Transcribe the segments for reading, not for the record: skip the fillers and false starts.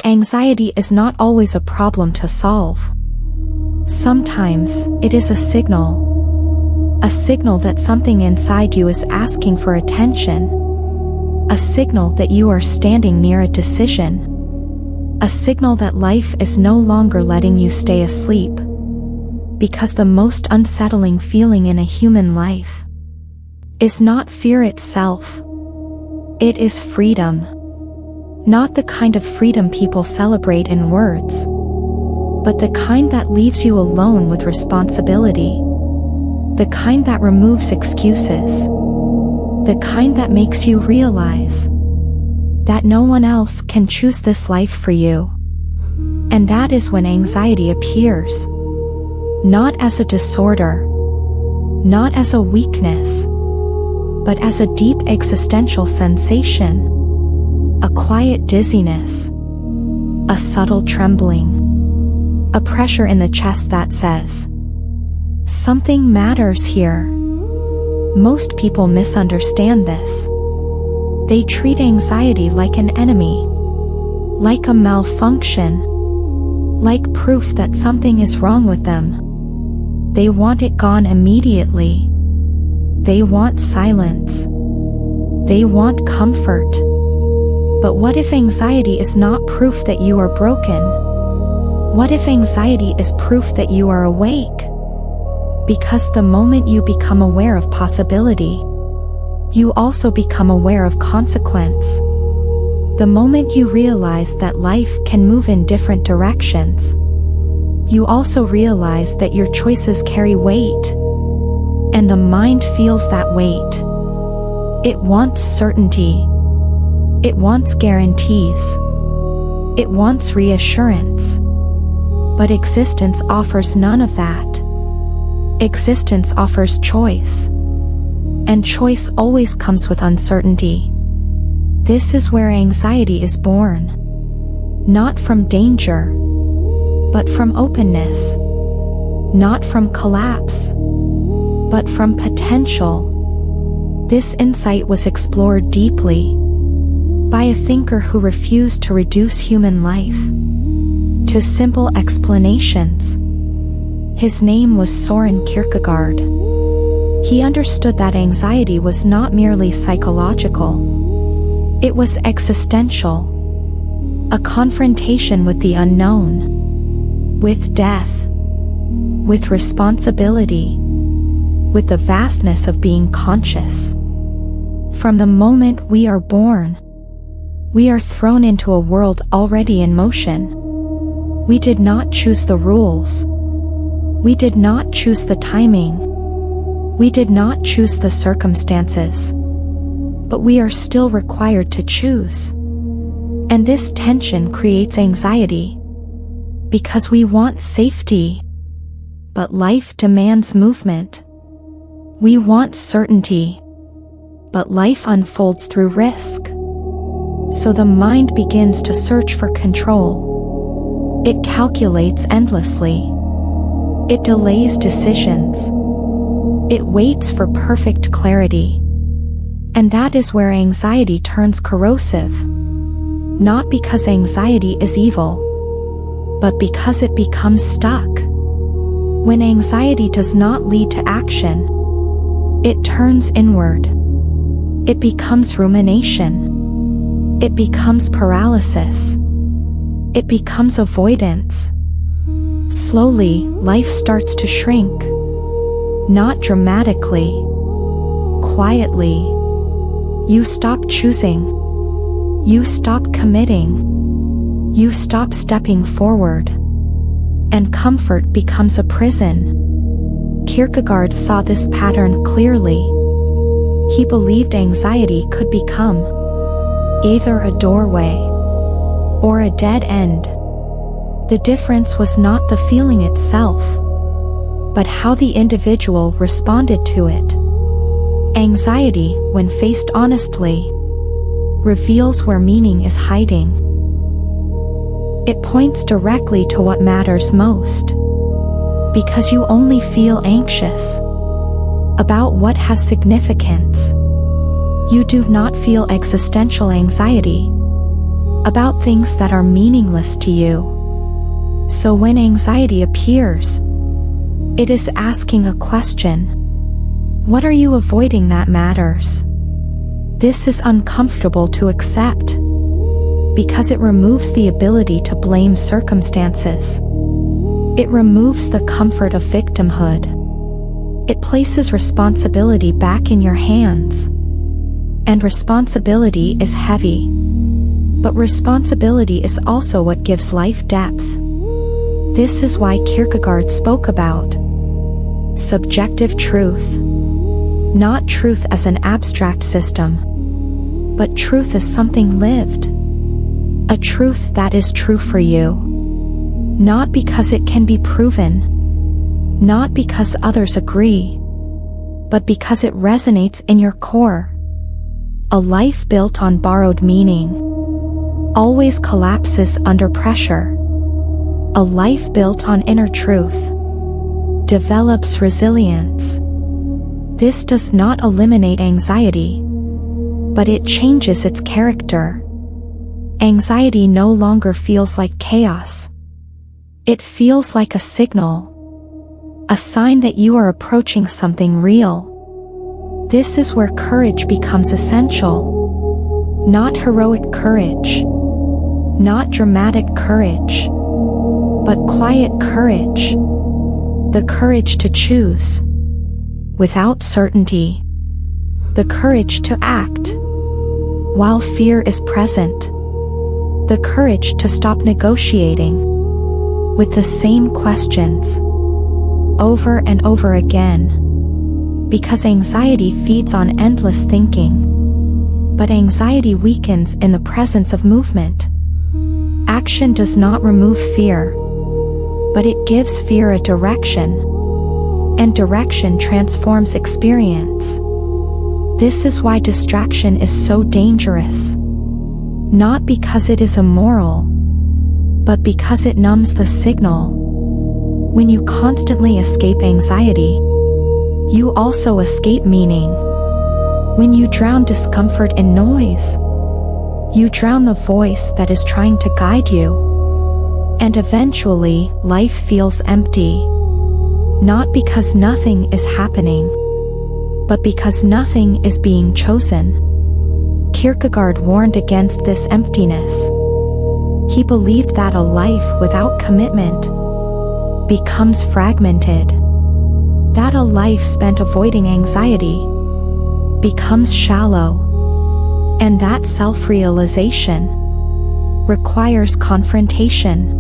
Anxiety is not always a problem to solve. Sometimes, it is a signal. A signal that something inside you is asking for attention. A signal that you are standing near a decision. A signal that life is no longer letting you stay asleep. Because the most unsettling feeling in a human life is not fear itself. It is freedom. Not the kind of freedom people celebrate in words, but the kind that leaves you alone with responsibility. The kind that removes excuses. The kind that makes you realize that no one else can choose this life for you. And that is when anxiety appears. Not as a disorder, not as a weakness, but as a deep existential sensation, a quiet dizziness, a subtle trembling, a pressure in the chest that says, something matters here. Most people misunderstand this. They treat anxiety like an enemy, like a malfunction, like proof that something is wrong with them. They want it gone immediately. They want silence. They want comfort. But what if anxiety is not proof that you are broken? What if anxiety is proof that you are awake? Because the moment you become aware of possibility, you also become aware of consequence. The moment you realize that life can move in different directions, you also realize that your choices carry weight. And the mind feels that weight. It wants certainty. It wants guarantees. It wants reassurance. But existence offers none of that. Existence offers choice. And choice always comes with uncertainty. This is where anxiety is born. Not from danger, but from openness. Not from collapse, but from potential. This insight was explored deeply by a thinker who refused to reduce human life to simple explanations. His name was Søren Kierkegaard. He understood that anxiety was not merely psychological. It was existential. A confrontation with the unknown, with death, with responsibility, with the vastness of being conscious. From the moment we are born, we are thrown into a world already in motion. We did not choose the rules. We did not choose the timing. We did not choose the circumstances. But we are still required to choose. And this tension creates anxiety. Because we want safety. But life demands movement. We want certainty. But life unfolds through risk. So the mind begins to search for control. It calculates endlessly. It delays decisions. It waits for perfect clarity. And that is where anxiety turns corrosive. Not because anxiety is evil, but because it becomes stuck. When anxiety does not lead to action, it turns inward. It becomes rumination. It becomes paralysis. It becomes avoidance. Slowly, life starts to shrink. Not dramatically. Quietly. You stop choosing. You stop committing. You stop stepping forward. And comfort becomes a prison. Kierkegaard saw this pattern clearly. He believed anxiety could become either a doorway or a dead end. The difference was not the feeling itself, but how the individual responded to it. Anxiety, when faced honestly, reveals where meaning is hiding. It points directly to what matters most. Because you only feel anxious about what has significance. You do not feel existential anxiety. about things that are meaningless to you. So when anxiety appears, it is asking a question. What are you avoiding that matters? This is uncomfortable to accept, because it removes the ability to blame circumstances. It removes the comfort of victimhood. It places responsibility back in your hands. And responsibility is heavy. But responsibility is also what gives life depth. This is why Kierkegaard spoke about subjective truth. Not truth as an abstract system, but truth as something lived. A truth that is true for you. Not because it can be proven. Not because others agree. But because it resonates in your core. A life built on borrowed meaning always collapses under pressure. A life built on inner truth develops resilience. This does not eliminate anxiety, but it changes its character. Anxiety no longer feels like chaos. It feels like a signal, a sign that you are approaching something real. This is where courage becomes essential. Not heroic courage, not dramatic courage, but quiet courage. The courage to choose without certainty. The courage to act while fear is present. The courage to stop negotiating with the same questions over and over again. Because anxiety feeds on endless thinking. But anxiety weakens in the presence of movement. Action does not remove fear, but it gives fear a direction, and direction transforms experience. This is why distraction is so dangerous. Not because it is immoral, but because it numbs the signal. When you constantly escape anxiety, you also escape meaning. When you drown discomfort in noise, you drown the voice that is trying to guide you. And eventually, life feels empty. Not because nothing is happening, but because nothing is being chosen. Kierkegaard warned against this emptiness. He believed that a life without commitment becomes fragmented. That a life spent avoiding anxiety becomes shallow. And that self-realization requires confrontation.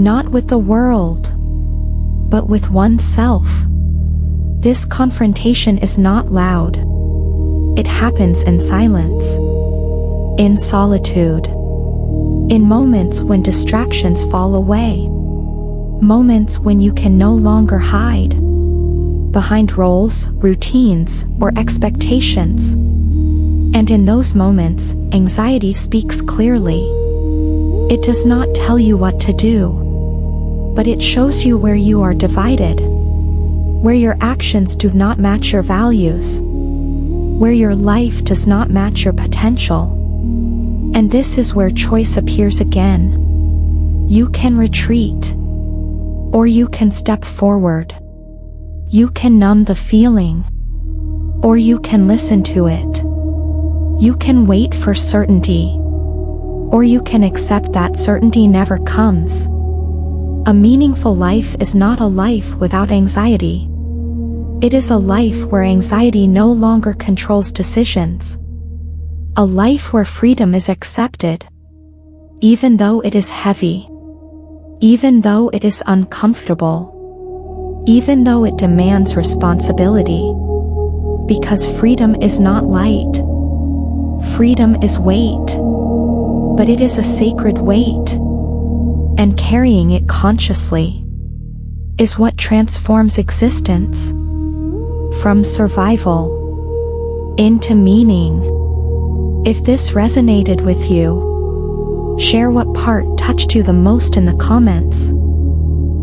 Not with the world, but with oneself. This confrontation is not loud. It happens in silence, in solitude, in moments when distractions fall away, moments when you can no longer hide behind roles, routines, or expectations. And in those moments, anxiety speaks clearly. It does not tell you what to do, but it shows you where you are divided, where your actions do not match your values, where your life does not match your potential. And this is where choice appears again. You can retreat, or you can step forward. You can numb the feeling, or you can listen to it. You can wait for certainty, or you can accept that certainty never comes. A meaningful life is not a life without anxiety. It is a life where anxiety no longer controls decisions. A life where freedom is accepted, even though it is heavy, even though it is uncomfortable, even though it demands responsibility. Because freedom is not light. Freedom is weight, but it is a sacred weight, and carrying it consciously is what transforms existence from survival into meaning. If this resonated with you, share what part touched you the most in the comments.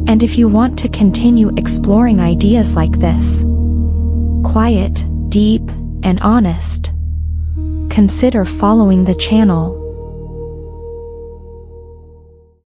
And if you want to continue exploring ideas like this, quiet, deep, and honest, consider following the channel.